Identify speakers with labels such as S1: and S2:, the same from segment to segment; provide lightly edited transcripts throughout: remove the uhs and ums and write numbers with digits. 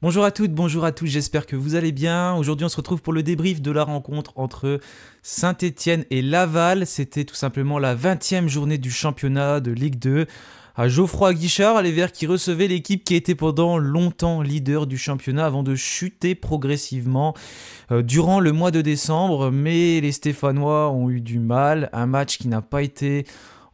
S1: Bonjour à toutes, bonjour à tous, j'espère que vous allez bien. Aujourd'hui on se retrouve pour le débrief de la rencontre entre Saint-Étienne et Laval. C'était tout simplement la 20e journée du championnat de Ligue 2. À Geoffroy Guichard, les Verts qui recevaient l'équipe qui était pendant longtemps leader du championnat avant de chuter progressivement durant le mois de décembre. Mais les Stéphanois ont eu du mal, un match qui n'a pas été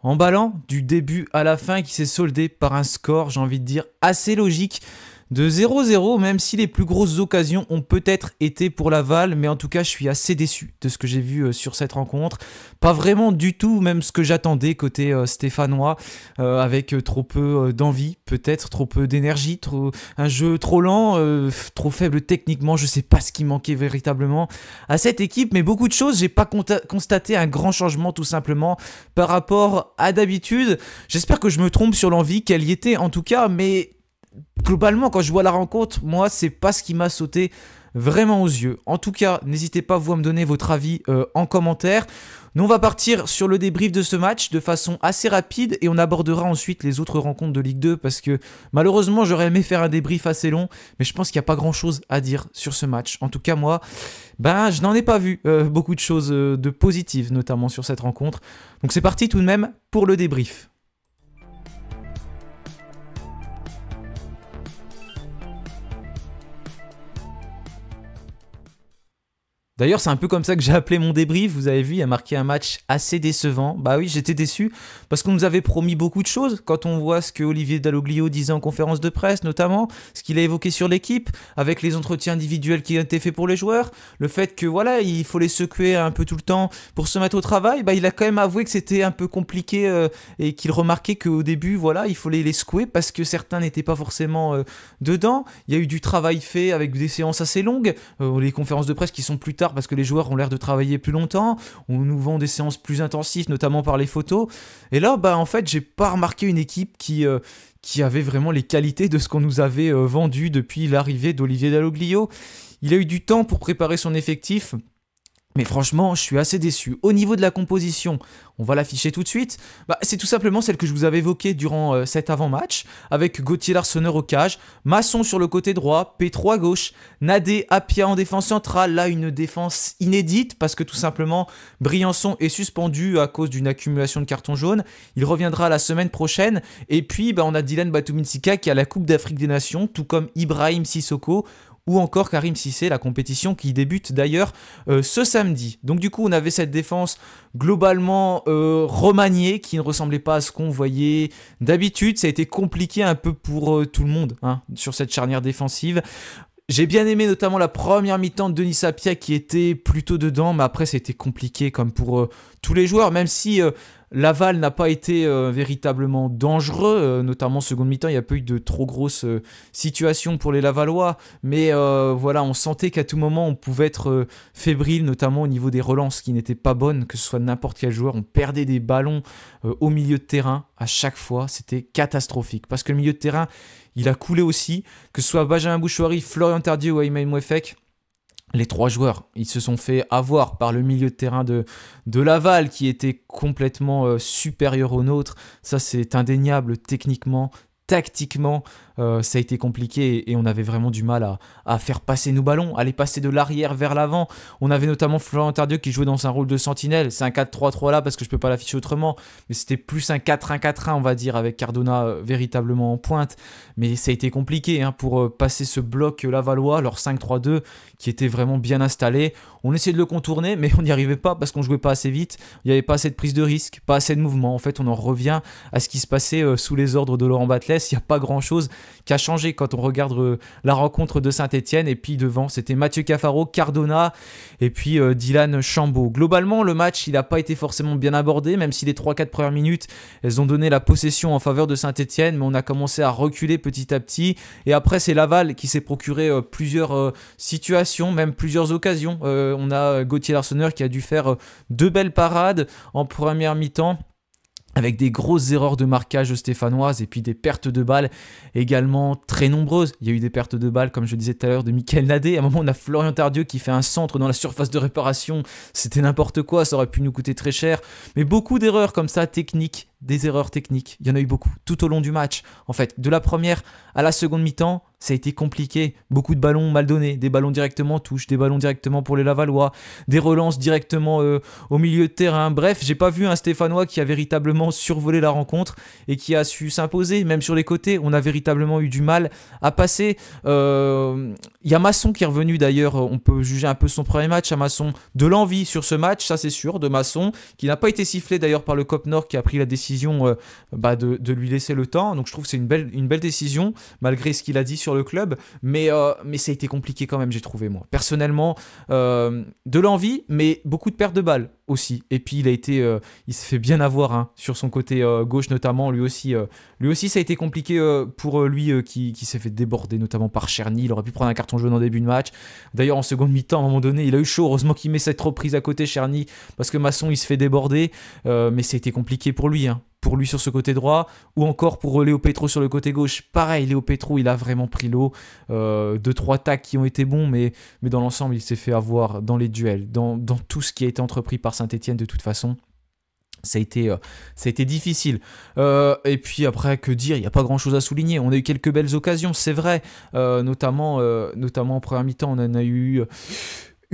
S1: emballant du début à la fin, qui s'est soldé par un score, j'ai envie de dire, assez logique de 0-0, même si les plus grosses occasions ont peut-être été pour Laval, mais en tout cas je suis assez déçu de ce que j'ai vu sur cette rencontre. Pas vraiment du tout même ce que j'attendais côté stéphanois, avec trop peu d'envie, peut-être trop peu d'énergie, un jeu trop lent, trop faible techniquement, je sais pas ce qui manquait véritablement à cette équipe, mais beaucoup de choses, j'ai pas constaté un grand changement tout simplement par rapport à d'habitude. J'espère que je me trompe sur l'envie qu'elle y était en tout cas, mais globalement, quand je vois la rencontre, moi, c'est pas ce qui m'a sauté vraiment aux yeux. En tout cas, n'hésitez pas vous à me donner votre avis en commentaire. Nous, on va partir sur le débrief de ce match de façon assez rapide et on abordera ensuite les autres rencontres de Ligue 2 parce que malheureusement, j'aurais aimé faire un débrief assez long, mais je pense qu'il n'y a pas grand-chose à dire sur ce match. En tout cas, moi, je n'en ai pas vu beaucoup de choses de positives, notamment sur cette rencontre. Donc c'est parti tout de même pour le débrief. D'ailleurs, c'est un peu comme ça que j'ai appelé mon débrief. Vous avez vu, il a marqué un match assez décevant. Bah oui, j'étais déçu parce qu'on nous avait promis beaucoup de choses. Quand on voit ce que Olivier Dalloglio disait en conférence de presse, notamment, ce qu'il a évoqué sur l'équipe, avec les entretiens individuels qui ont été faits pour les joueurs, le fait que voilà, il faut les secouer un peu tout le temps pour se mettre au travail, il a quand même avoué que c'était un peu compliqué et qu'il remarquait qu'au début, voilà, il fallait les secouer parce que certains n'étaient pas forcément dedans. Il y a eu du travail fait avec des séances assez longues, les conférences de presse qui sont plus tard parce que les joueurs ont l'air de travailler plus longtemps, on nous vend des séances plus intensives, notamment par les photos. Et là, en fait, j'ai pas remarqué une équipe qui avait vraiment les qualités de ce qu'on nous avait vendu depuis l'arrivée d'Olivier Dalloglio. Il a eu du temps pour préparer son effectif. Mais franchement, je suis assez déçu. Au niveau de la composition, on va l'afficher tout de suite. C'est tout simplement celle que je vous avais évoquée durant cet avant-match, avec Gauthier Larsonneur au cage, Masson sur le côté droit, Petro à gauche, Nadé, Apia en défense centrale. Là, une défense inédite, parce que tout simplement, Briançon est suspendu à cause d'une accumulation de cartons jaunes. Il reviendra la semaine prochaine. Et puis, on a Dylan Batoumensika qui a la Coupe d'Afrique des Nations, tout comme Ibrahim Sissoko, ou encore Karim Cissé, la compétition qui débute d'ailleurs ce samedi. Donc du coup, on avait cette défense globalement remaniée, qui ne ressemblait pas à ce qu'on voyait d'habitude. Ça a été compliqué un peu pour tout le monde sur cette charnière défensive. J'ai bien aimé notamment la première mi-temps de Denis Sapia qui était plutôt dedans, mais après c'était compliqué comme pour tous les joueurs, même si Laval n'a pas été véritablement dangereux, notamment en seconde mi-temps, il n'y a pas eu de trop grosses situations pour les Lavallois, mais voilà, on sentait qu'à tout moment on pouvait être fébrile, notamment au niveau des relances qui n'étaient pas bonnes, que ce soit n'importe quel joueur, on perdait des ballons au milieu de terrain à chaque fois, c'était catastrophique, parce que le milieu de terrain, il a coulé aussi, que ce soit Benjamin Bouchouari, Florian Tardieu ou Ayman Mouefek. Les trois joueurs, ils se sont fait avoir par le milieu de terrain de Laval qui était complètement supérieur au nôtre. Ça, c'est indéniable techniquement, tactiquement. Ça a été compliqué et on avait vraiment du mal à faire passer nos ballons, à les passer de l'arrière vers l'avant. On avait notamment Florian Tardieu qui jouait dans un rôle de sentinelle. C'est un 4-3-3 là parce que je peux pas l'afficher autrement, mais c'était plus un 4-1-4-1 on va dire, avec Cardona véritablement en pointe. Mais ça a été compliqué pour passer ce bloc lavallois, leur 5-3-2 qui était vraiment bien installé. On essayait de le contourner mais on n'y arrivait pas parce qu'on jouait pas assez vite. Il n'y avait pas assez de prise de risque, pas assez de mouvement. En fait, on en revient à ce qui se passait sous les ordres de Laurent Batles. Il n'y a pas grand chose qui a changé quand on regarde la rencontre de Saint-Étienne. Et puis devant, c'était Mathieu Cafaro, Cardona et puis Dylan Chambaud. Globalement, le match, il n'a pas été forcément bien abordé, même si les 3-4 premières minutes, elles ont donné la possession en faveur de Saint-Étienne, mais on a commencé à reculer petit à petit. Et après, c'est Laval qui s'est procuré plusieurs situations, même plusieurs occasions. On a Gauthier Larsonneur qui a dû faire deux belles parades en première mi-temps, avec des grosses erreurs de marquage stéphanoises et puis des pertes de balles également très nombreuses. Il y a eu des pertes de balles, comme je disais tout à l'heure, de Michael Nadé. À un moment, on a Florian Tardieu qui fait un centre dans la surface de réparation. C'était n'importe quoi, ça aurait pu nous coûter très cher. Mais beaucoup d'erreurs comme ça, techniques, des erreurs techniques. Il y en a eu beaucoup tout au long du match. En fait, de la première à la seconde mi-temps, ça a été compliqué. Beaucoup de ballons mal donnés, des ballons directement en touche, des ballons directement pour les Lavallois, des relances directement au milieu de terrain. Bref, j'ai pas vu un Stéphanois qui a véritablement survolé la rencontre et qui a su s'imposer. Même sur les côtés, on a véritablement eu du mal à passer. Il y a Masson qui est revenu d'ailleurs. On peut juger un peu son premier match à Masson. De l'envie sur ce match, ça c'est sûr, de Masson, qui n'a pas été sifflé d'ailleurs par le COP Nord qui a pris la décision de lui laisser le temps. Donc je trouve que c'est une belle décision, malgré ce qu'il a dit sur le club, mais ça a été compliqué quand même, j'ai trouvé moi. Personnellement, de l'envie, mais beaucoup de pertes de balles aussi. Et puis il se fait bien avoir sur son côté gauche notamment. Lui aussi, ça a été compliqué pour lui qui s'est fait déborder notamment par Cherny. Il aurait pu prendre un carton jaune en début de match. D'ailleurs en seconde mi-temps, à un moment donné, il a eu chaud. Heureusement qu'il met cette reprise à côté Cherny parce que Masson il se fait déborder. Mais ça a été compliqué pour lui. Pour lui sur ce côté droit, ou encore pour Léo Petro sur le côté gauche. Pareil, Léo Petro, il a vraiment pris l'eau. 2-3 tacles qui ont été bons, mais dans l'ensemble, il s'est fait avoir dans les duels, dans tout ce qui a été entrepris par Saint-Etienne de toute façon. Ça a été difficile. Et puis après, que dire, il n'y a pas grand-chose à souligner. On a eu quelques belles occasions, c'est vrai. Notamment en première mi-temps, on en a eu...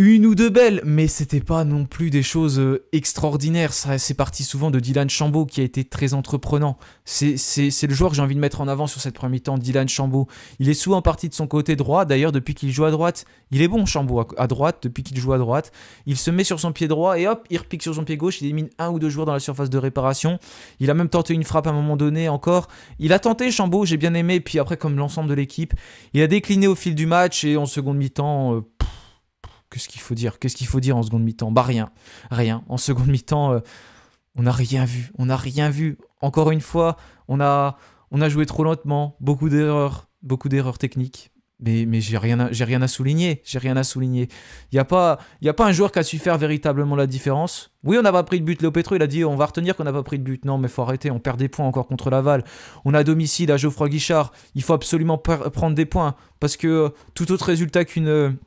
S1: une ou deux belles, mais c'était pas non plus des choses extraordinaires. C'est parti souvent de Dylan Chambaud qui a été très entreprenant. C'est le joueur que j'ai envie de mettre en avant sur cette première mi-temps, Dylan Chambaud. Il est souvent parti de son côté droit, d'ailleurs depuis qu'il joue à droite. Il est bon Chambaud à droite, depuis qu'il joue à droite. Il se met sur son pied droit et hop, il repique sur son pied gauche. Il élimine un ou deux joueurs dans la surface de réparation. Il a même tenté une frappe à un moment donné encore. Il a tenté Chambaud, j'ai bien aimé. Puis après, comme l'ensemble de l'équipe, il a décliné au fil du match et en seconde mi-temps... Qu'est-ce qu'il faut dire ? Qu'est-ce qu'il faut dire en seconde mi-temps ? Bah rien. En seconde mi-temps, on n'a rien vu. On n'a rien vu. Encore une fois, on a joué trop lentement. Beaucoup d'erreurs techniques. Mais j'ai rien à souligner. Il n'y a pas un joueur qui a su faire véritablement la différence. Oui, on n'a pas pris de but. Léo Petro, il a dit on va retenir qu'on n'a pas pris de but. Non, mais faut arrêter. On perd des points encore contre Laval. On a à domicile à Geoffroy Guichard. Il faut absolument prendre des points. Parce que tout autre résultat qu'une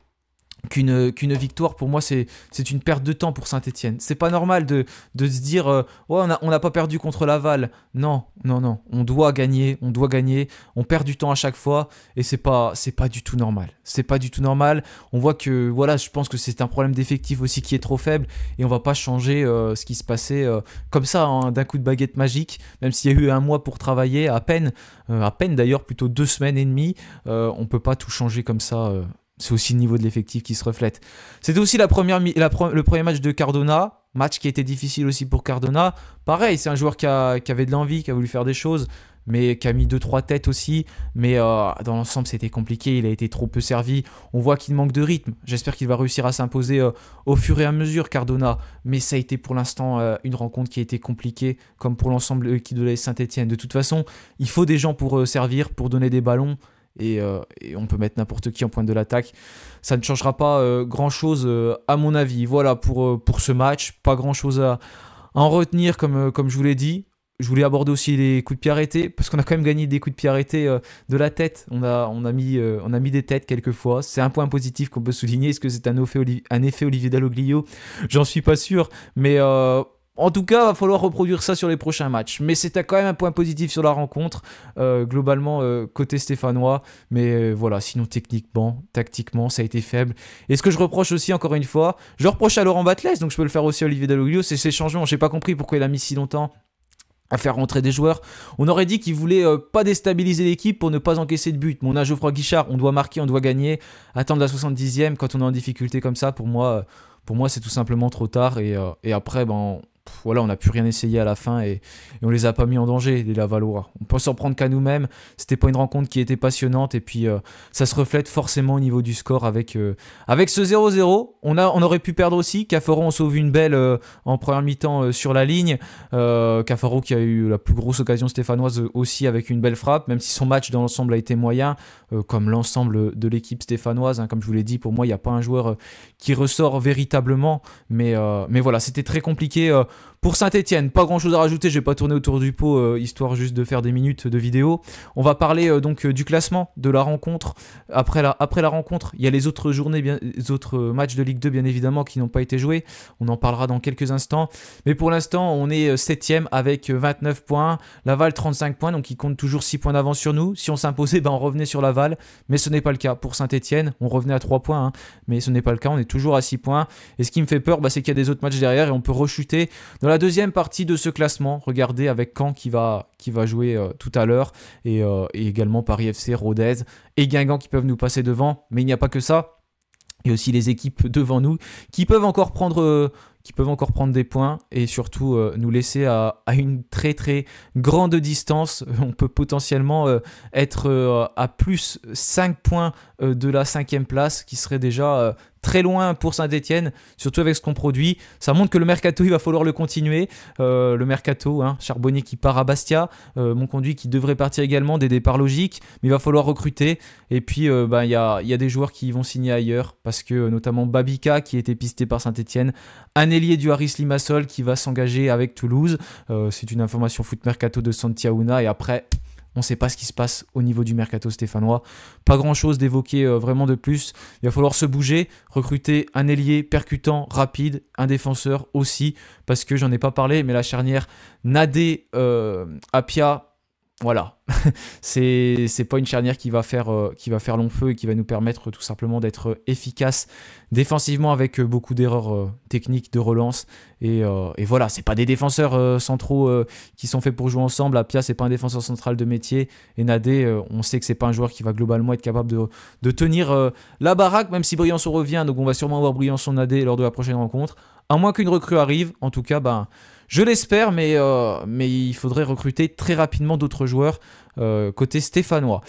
S1: victoire, pour moi, c'est une perte de temps pour Saint-Etienne. C'est pas normal de se dire ouais, on n'a pas perdu contre Laval. Non. On doit gagner. On perd du temps à chaque fois et c'est pas du tout normal. On voit que, voilà, je pense que c'est un problème d'effectif aussi qui est trop faible et on va pas changer ce qui se passait comme ça, d'un coup de baguette magique, même s'il y a eu un mois pour travailler, à peine d'ailleurs, plutôt 2 semaines et demie. On peut pas tout changer comme ça. C'est aussi le niveau de l'effectif qui se reflète. C'était aussi le premier match de Cardona, match qui a été difficile aussi pour Cardona. Pareil, c'est un joueur qui avait de l'envie, qui a voulu faire des choses, mais qui a mis 2-3 têtes aussi. Mais dans l'ensemble, c'était compliqué, il a été trop peu servi. On voit qu'il manque de rythme. J'espère qu'il va réussir à s'imposer au fur et à mesure, Cardona. Mais ça a été pour l'instant une rencontre qui a été compliquée, comme pour l'ensemble de l'équipe de la Saint-Etienne. De toute façon, il faut des gens pour servir, pour donner des ballons. Et on peut mettre n'importe qui en pointe de l'attaque. Ça ne changera pas grand-chose à mon avis. Voilà pour ce match. Pas grand-chose à en retenir comme je vous l'ai dit. Je voulais aborder aussi les coups de pied arrêtés parce qu'on a quand même gagné des coups de pied arrêtés de la tête. On a mis des têtes quelques fois. C'est un point positif qu'on peut souligner. Est-ce que c'est un effet Olivier Dalloglio ? J'en suis pas sûr. Mais... en tout cas, il va falloir reproduire ça sur les prochains matchs. Mais c'était quand même un point positif sur la rencontre, globalement, côté stéphanois. Mais voilà, sinon techniquement, tactiquement, ça a été faible. Et ce que je reproche aussi, encore une fois, je reproche à Laurent Batles, donc je peux le faire aussi à Olivier Dalloglio, c'est ces changements. Je n'ai pas compris pourquoi il a mis si longtemps à faire rentrer des joueurs. On aurait dit qu'il voulait pas déstabiliser l'équipe pour ne pas encaisser de but. Mais on a Geoffroy Guichard, on doit marquer, on doit gagner. Attendre la 70e quand on est en difficulté comme ça, pour moi c'est tout simplement trop tard. Et après, voilà, on n'a plus rien essayé à la fin et on les a pas mis en danger, les Lavallois. On peut s'en prendre qu'à nous-mêmes. C'était pas une rencontre qui était passionnante et puis ça se reflète forcément au niveau du score avec ce 0-0. On aurait pu perdre aussi. Cafaro, on sauve une belle en première mi-temps sur la ligne. Cafaro qui a eu la plus grosse occasion stéphanoise aussi avec une belle frappe, même si son match dans l'ensemble a été moyen, comme l'ensemble de l'équipe stéphanoise. Comme je vous l'ai dit, pour moi, il n'y a pas un joueur qui ressort véritablement. Mais voilà, c'était très compliqué Pour Saint-Etienne, pas grand chose à rajouter, je vais pas tourner autour du pot, histoire juste de faire des minutes de vidéo. On va parler donc du classement de la rencontre. Après la rencontre, il y a les autres journées, les autres matchs de Ligue 2 bien évidemment qui n'ont pas été joués. On en parlera dans quelques instants. Mais pour l'instant, on est 7ème avec 29 points. Laval 35 points, donc il compte toujours 6 points d'avance sur nous. Si on s'imposait, on revenait sur Laval. Mais ce n'est pas le cas. Pour Saint-Etienne, on revenait à 3 points. Mais ce n'est pas le cas, on est toujours à 6 points. Et ce qui me fait peur, c'est qu'il y a des autres matchs derrière et on peut rechuter dans la deuxième partie de ce classement. Regardez avec Caen qui va jouer tout à l'heure. Et également Paris FC, Rodez et Guingamp qui peuvent nous passer devant. Mais il n'y a pas que ça. Il y a aussi les équipes devant nous qui peuvent encore prendre des points et surtout nous laisser à une très très grande distance. On peut potentiellement être à plus 5 points de la 5e place qui serait déjà très loin pour Saint-Etienne, surtout avec ce qu'on produit. Ça montre que le mercato, il va falloir le continuer. Le mercato, Charbonnier qui part à Bastia, Monconduit qui devrait partir également, des départs logiques, mais il va falloir recruter. Et puis, il y a des joueurs qui vont signer ailleurs, parce que notamment Babika qui a été pisté par Saint-Etienne, un ailier du Haris Limassol qui va s'engager avec Toulouse. C'est une information foot mercato de Santiauna et après... On ne sait pas ce qui se passe au niveau du mercato stéphanois. Pas grand-chose d'évoquer vraiment de plus. Il va falloir se bouger, recruter un ailier percutant, rapide, un défenseur aussi, parce que j'en ai pas parlé, mais la charnière Nadé-Apia, voilà. c'est pas une charnière qui va faire long feu et qui va nous permettre tout simplement d'être efficace défensivement avec beaucoup d'erreurs techniques de relance et voilà, c'est pas des défenseurs centraux qui sont faits pour jouer ensemble. Apia, c'est pas un défenseur central de métier et Nadé, on sait que c'est pas un joueur qui va globalement être capable de tenir la baraque, même si Briançon revient, donc on va sûrement avoir Briançon Nadé lors de la prochaine rencontre, à moins qu'une recrue arrive. En tout cas, je l'espère, mais il faudrait recruter très rapidement d'autres joueurs côté stéphanois.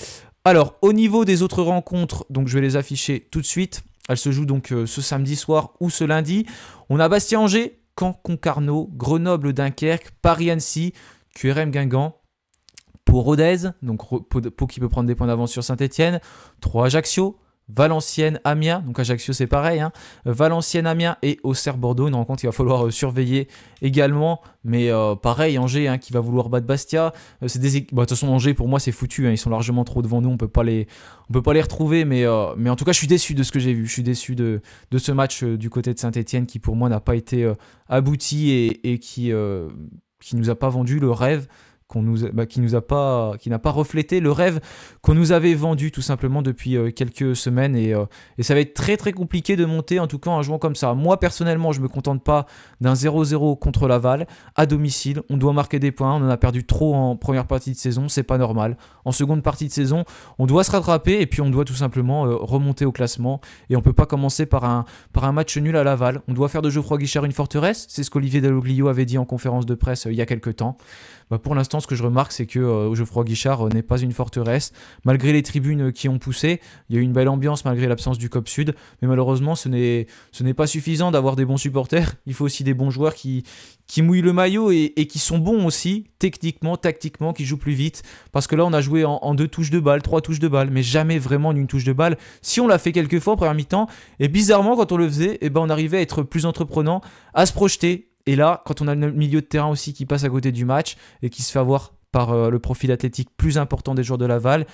S1: Alors, au niveau des autres rencontres, donc je vais les afficher tout de suite. Elles se jouent donc ce samedi soir ou ce lundi. On a Bastia-Angers, Caen-Concarneau, Grenoble-Dunkerque, Paris-Annecy, QRM Guingamp. Pour Rodez, donc Pau qui peut prendre des points d'avance sur Saint-Etienne. 3 Ajaccio. Valenciennes, Amiens, donc Ajaccio c'est pareil, Valenciennes, Amiens et Auxerre-Bordeaux, une rencontre qu'il va falloir surveiller également, mais pareil, Angers qui va vouloir battre Bastia, c'est de toute façon Angers pour moi c'est foutu, ils sont largement trop devant nous, on peut pas les retrouver, mais en tout cas je suis déçu de ce que j'ai vu, je suis déçu de ce match du côté de Saint-Etienne qui pour moi n'a pas été abouti et qui nous a pas vendu le rêve qui n'a pas reflété le rêve qu'on nous avait vendu tout simplement depuis quelques semaines et ça va être très très compliqué de monter en tout cas en jouant comme ça. Moi personnellement je me contente pas d'un 0-0 contre Laval à domicile, on doit marquer des points, on en a perdu trop en première partie de saison, c'est pas normal. En seconde partie de saison on doit se rattraper et puis on doit tout simplement remonter au classement et on peut pas commencer par un match nul à Laval. On doit faire de Geoffroy Guichard une forteresse, c'est ce qu'Olivier Dalloglio avait dit en conférence de presse il y a quelques temps. Pour l'instant, ce que je remarque, c'est que Geoffroy Guichard n'est pas une forteresse. Malgré les tribunes qui ont poussé, il y a eu une belle ambiance malgré l'absence du COP Sud. Mais malheureusement, ce n'est pas suffisant d'avoir des bons supporters. Il faut aussi des bons joueurs qui mouillent le maillot et qui sont bons aussi, techniquement, tactiquement, qui jouent plus vite. Parce que là, on a joué en 2 touches de balle, 3 touches de balle, mais jamais vraiment en une touche de balle. Si on l'a fait quelques fois en première mi-temps, et bizarrement, quand on le faisait, on arrivait à être plus entreprenant, à se projeter. Et là, quand on a le milieu de terrain aussi qui passe à côté du match et qui se fait avoir par le profil athlétique plus important des joueurs de Laval,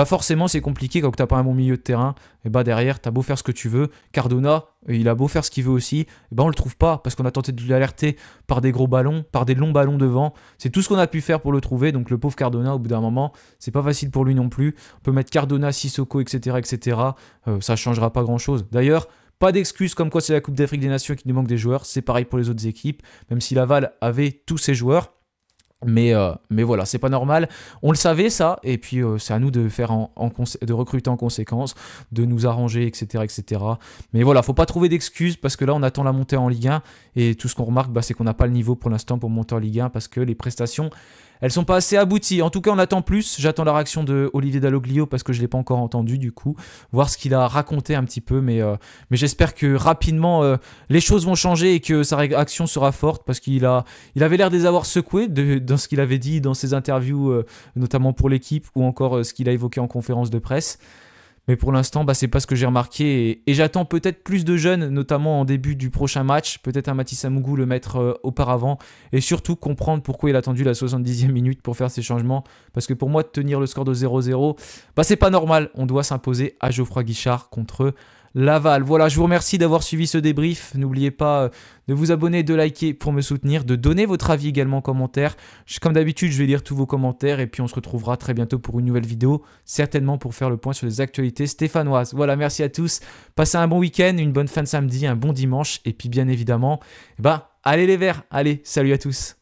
S1: forcément c'est compliqué quand tu n'as pas un bon milieu de terrain. Et derrière, tu as beau faire ce que tu veux. Cardona, il a beau faire ce qu'il veut aussi, on le trouve pas parce qu'on a tenté de l'alerter par des gros ballons, par des longs ballons devant. C'est tout ce qu'on a pu faire pour le trouver. Donc le pauvre Cardona, au bout d'un moment, c'est pas facile pour lui non plus. On peut mettre Cardona, Sissoko, etc. Ça changera pas grand chose. D'ailleurs, pas d'excuses comme quoi c'est la Coupe d'Afrique des Nations qui nous manque des joueurs. C'est pareil pour les autres équipes, même si Laval avait tous ses joueurs. Mais voilà, c'est pas normal. On le savait ça, et puis c'est à nous de faire de recruter en conséquence, de nous arranger, etc. Mais voilà, faut pas trouver d'excuses parce que là on attend la montée en Ligue 1 et tout ce qu'on remarque, c'est qu'on n'a pas le niveau pour l'instant pour monter en Ligue 1 parce que les prestations elles sont pas assez abouties. En tout cas, on attend plus. J'attends la réaction de Olivier Dalloglio parce que je l'ai pas encore entendu du coup, voir ce qu'il a raconté un petit peu. Mais j'espère que rapidement les choses vont changer et que sa réaction sera forte parce il avait l'air de les avoir secoués dans ce qu'il avait dit dans ses interviews, notamment pour l'équipe ou encore ce qu'il a évoqué en conférence de presse. Mais pour l'instant, bah, c'est pas ce que j'ai remarqué. Et j'attends peut-être plus de jeunes, notamment en début du prochain match. Peut-être un Matisse Amougou le mettre auparavant. Et surtout comprendre pourquoi il a attendu la 70e minute pour faire ses changements. Parce que pour moi, tenir le score de 0-0, bah, c'est pas normal. On doit s'imposer à Geoffroy Guichard contre Laval. Voilà, je vous remercie d'avoir suivi ce débrief. N'oubliez pas de vous abonner, de liker pour me soutenir, de donner votre avis également en commentaire. Comme d'habitude, je vais lire tous vos commentaires et puis on se retrouvera très bientôt pour une nouvelle vidéo, certainement pour faire le point sur les actualités stéphanoises. Voilà, merci à tous. Passez un bon week-end, une bonne fin de samedi, un bon dimanche et puis bien évidemment, allez les Verts. Allez, salut à tous.